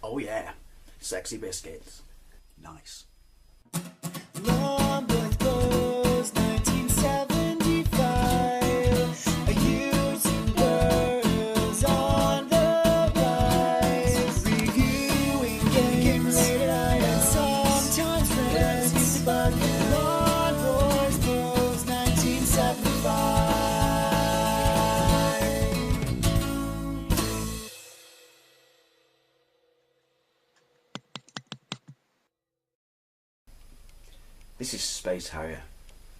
Oh yeah, sexy biscuits. Nice. Long before 1975, a YouTuber's on the rise, reviewing games late at night and sometimes friends, but Lawn Boys Bros 1975. This is Space Harrier,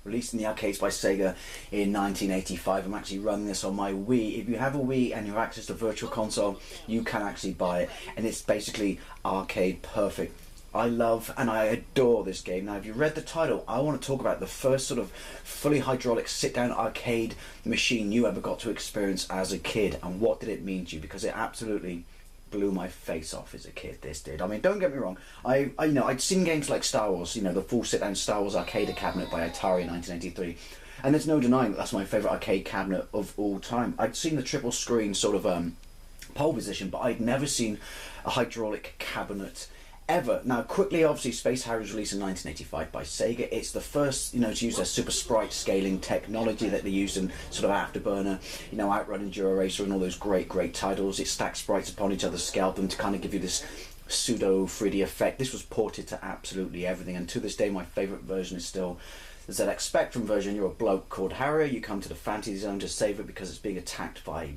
released in the arcades by Sega in 1985. I'm actually running this on my Wii. If you have a Wii and you have access to Virtual Console, you can actually buy it, and it's basically arcade perfect. I love and I adore this game. Now, if you read the title, I want to talk about the first sort of fully hydraulic sit-down arcade machine you ever got to experience as a kid, and what did it mean to you, because it absolutely blew my face off as a kid. This did. I mean, don't get me wrong, I you know, I'd seen games like Star Wars, you know, the full sit-down Star Wars arcade cabinet by Atari in 1983, and there's no denying that that's my favourite arcade cabinet of all time. I'd seen the triple screen sort of pole position, but I'd never seen a hydraulic cabinet ever. Now, quickly, obviously, Space Harrier was released in 1985 by Sega. It's the first, you know, to use their super sprite scaling technology that they used in sort of Afterburner, you know, Outrun and Enduro Racer and all those great titles. It stacks sprites upon each other, scaled them to kind of give you this pseudo 3D effect. This was ported to absolutely everything, and to this day, my favourite version is still the ZX Spectrum version. You're a bloke called Harrier. You come to the Fantasy Zone to save it because it's being attacked by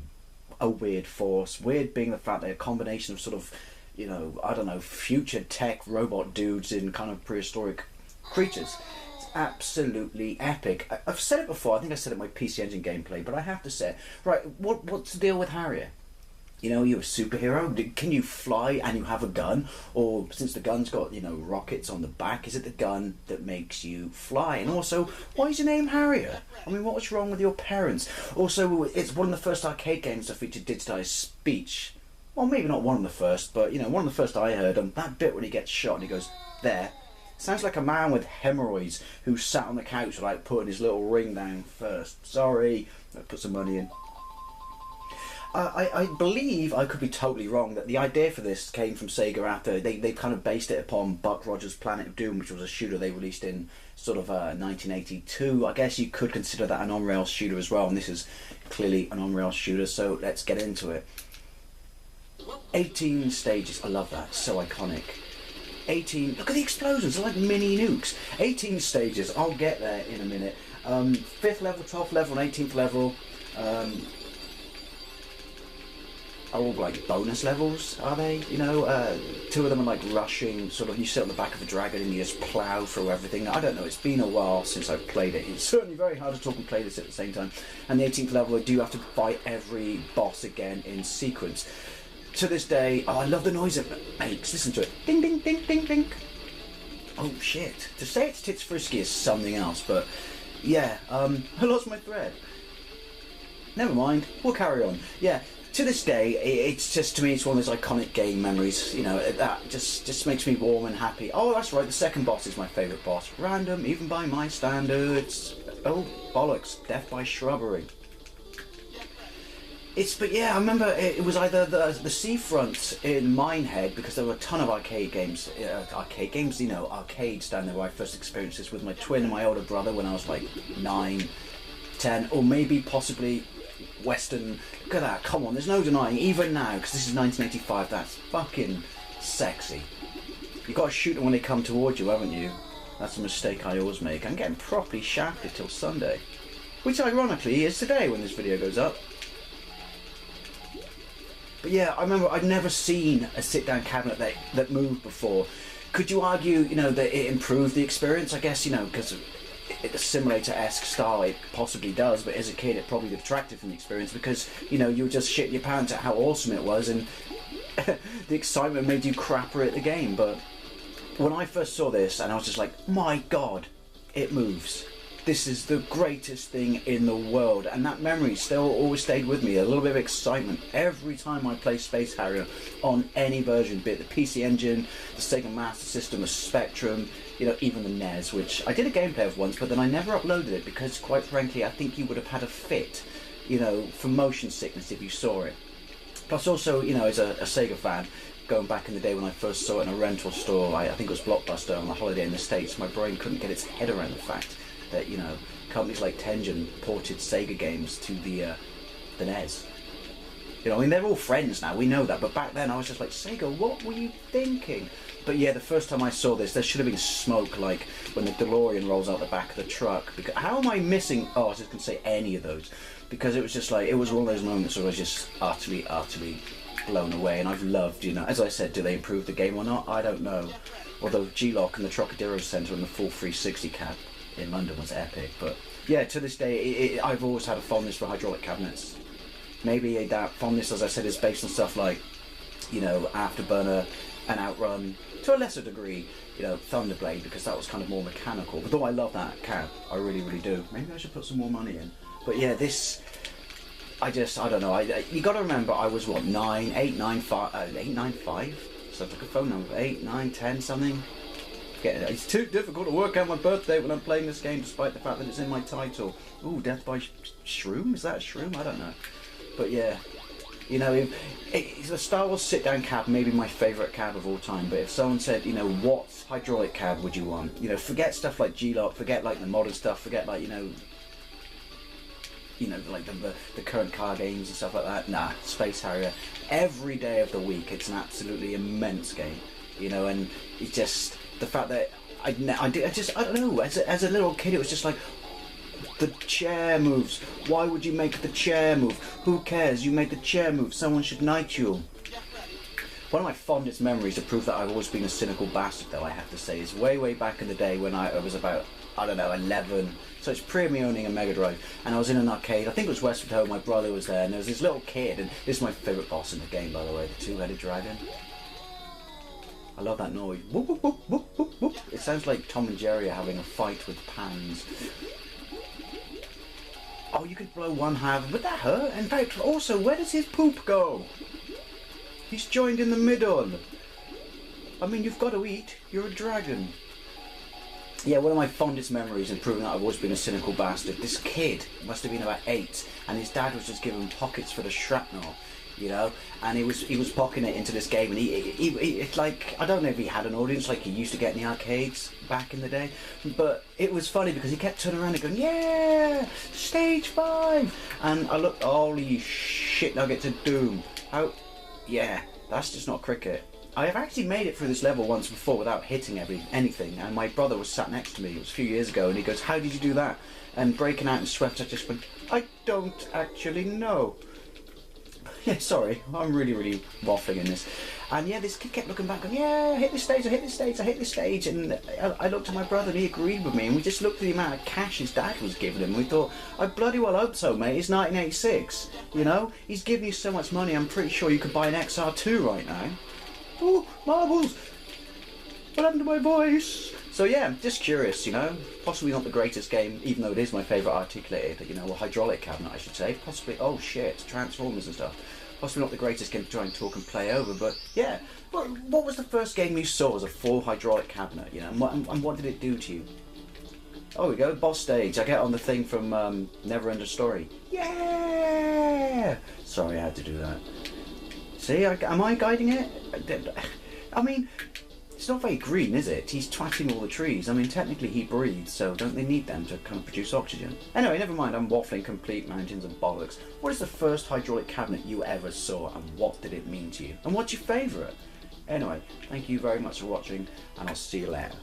a weird force. Weird being the fact that a combination of sort of, you know, I don't know, future tech robot dudes in kind of prehistoric creatures. It's absolutely epic. I've said it before, I think I said it in my PC Engine gameplay, but I have to say, right, what's the deal with Harrier? You know, you're a superhero. Can you fly and you have a gun? Or since the gun's got, you know, rockets on the back, is it the gun that makes you fly? And also, why is your name Harrier? I mean, what's wrong with your parents? Also, it's one of the first arcade games that featured digitized speech. Well, maybe not one of the first, but, you know, one of the first I heard, and that bit when he gets shot and he goes, there, sounds like a man with hemorrhoids who sat on the couch without putting his little ring down first. Sorry, I put some money in. I believe, I could be totally wrong, that the idea for this came from Sega after they kind of based it upon Buck Rogers' Planet of Doom, which was a shooter they released in sort of 1982. I guess you could consider that an on-rail shooter as well, and this is clearly an on-rail shooter, so let's get into it. 18 stages, I love that, so iconic. 18, look at the explosions, they're like mini nukes. 18 stages, I'll get there in a minute. 5th level, 12th level and 18th level are all like bonus levels, are they? You know, 2 of them are like rushing, sort of, you sit on the back of a dragon and you just plough through everything. I don't know, it's been a while since I've played it. It's certainly very hard to talk and play this at the same time. And the 18th level, I do have to fight every boss again in sequence. To this day, oh, I love the noise it makes. Listen to it. Ding, ding, ding, ding, ding. Oh, shit. To say it's tits frisky is something else, but yeah, I lost my thread. Never mind, we'll carry on. Yeah, to this day, it's just, to me, it's one of those iconic game memories, you know, that just makes me warm and happy. Oh, that's right, the second boss is my favourite boss. Random, even by my standards. Oh, bollocks, death by shrubbery. But yeah, I remember it was either the seafront in Minehead, because there were a ton of arcade games, you know, arcades down there where I first experienced this with my twin and my older brother when I was like 9, 10, or maybe possibly Western. Look at that, come on, there's no denying, even now, because this is 1985, that's fucking sexy. You've got to shoot them when they come towards you, haven't you? That's a mistake I always make. I'm getting properly shafted till Sunday, which ironically is today when this video goes up. But yeah, I remember I'd never seen a sit-down cabinet that moved before. Could you argue, you know, that it improved the experience? I guess, you know, because a simulator-esque style, it possibly does, but as a kid it probably detracted from the experience because, you know, you were just shitting your pants at how awesome it was, and the excitement made you crapper at the game. But when I first saw this, and I was just like, my god, it moves. This is the greatest thing in the world, and that memory still always stayed with me. A little bit of excitement every time I play Space Harrier on any version, be it the PC Engine, the Sega Master System, the Spectrum, you know, even the NES, which I did a gameplay of once, but then I never uploaded it because, quite frankly, I think you would have had a fit, you know, for motion sickness if you saw it. Plus also, you know, as a Sega fan, going back in the day when I first saw it in a rental store, I think it was Blockbuster on a holiday in the States, my brain couldn't get its head around the fact that, you know, companies like Tengen ported Sega games to the NES. You know, I mean, they're all friends now, we know that, but back then I was just like, Sega, what were you thinking? But yeah, the first time I saw this, there should have been smoke, like when the DeLorean rolls out the back of the truck. Because how am I missing? Oh, I was just gonna say any of those, because it was just like, it was one of those moments where I was just utterly blown away. And I've loved, you know, as I said, do they improve the game or not? I don't know. Although G-Lock and the Trocadero Centre and the full 360 cab in London was epic. But yeah, to this day, I've always had a fondness for hydraulic cabinets. Maybe that fondness, as I said, is based on stuff like, you know, Afterburner and Outrun. To a lesser degree, you know, Thunderblade, because that was kind of more mechanical. But though I love that cab, I really, really do. Maybe I should put some more money in. But yeah, this, I don't know. You got to remember, I was what, 895. Sounds like a phone number. 8, 9, 10, something. It's too difficult to work out my birthday when I'm playing this game, despite the fact that it's in my title. Ooh, Death by Shroom? Is that a shroom? I don't know. But yeah. You know, the Star Wars sit-down cab may be my favourite cab of all time, but if someone said, you know, what hydraulic cab would you want? You know, forget stuff like G-Lock, forget like the modern stuff, forget like, you know, like the current car games and stuff like that. Nah, Space Harrier. Every day of the week, it's an absolutely immense game. You know, and it's just the fact that I don't know. As a little kid, it was just like, the chair moves. Why would you make the chair move? Who cares? You made the chair move. Someone should knight you. One of my fondest memories to prove that I've always been a cynical bastard, though, I have to say, is way back in the day when I was about, I don't know, 11. So it's pre me owning a Mega Drive, and I was in an arcade. I think it was Westwood Ho. My brother was there, and there was this little kid, and this is my favourite boss in the game, by the way, the two-headed dragon. I love that noise. Whoop, whoop, whoop, whoop, whoop, whoop. It sounds like Tom and Jerry are having a fight with pans. Oh, you could blow one half. Would that hurt? In fact, also, where does his poop go? He's joined in the middle. I mean, you've got to eat. You're a dragon. Yeah, one of my fondest memories in proving that I've always been a cynical bastard. This kid must have been about 8, and his dad was just giving him pockets for the shrapnel. You know, and he was pocketing it into this game, and he it's like, I don't know if he had an audience like he used to get in the arcades back in the day, but it was funny because he kept turning around and going, yeah, stage 5, and I looked, holy shit nuggets of doom. How, yeah, that's just not cricket. I have actually made it through this level once before without hitting anything, and my brother was sat next to me, it was a few years ago, and he goes, how did you do that? And breaking out in sweat, I just went, I don't actually know. Yeah, sorry, I'm really waffling in this. And yeah, this kid kept looking back going, yeah, I hit this stage, I hit this stage, I hit this stage. And I looked at my brother and he agreed with me, and we just looked at the amount of cash his dad was giving him. We thought, I bloody well hope so, mate, it's 1986, you know? He's giving you so much money, I'm pretty sure you could buy an XR2 right now. Oh, marbles! What happened to my voice? So yeah, just curious, you know, possibly not the greatest game, even though it is my favourite articulated, you know, or hydraulic cabinet I should say, possibly, oh shit, Transformers and stuff, possibly not the greatest game to try and talk and play over, but yeah, what was the first game you saw as a full hydraulic cabinet, you know, and what did it do to you? Oh, we go, boss stage, I get on the thing from Neverending Story, yeah! Sorry, I had to do that. See, am I guiding it? I mean, it's not very green, is it? He's twatting all the trees. I mean, technically he breathes, so don't they need them to kind of produce oxygen? Anyway, never mind, I'm waffling complete mountains of bollocks. What is the first hydraulic cabinet you ever saw, and what did it mean to you? And what's your favourite? Anyway, thank you very much for watching, and I'll see you later.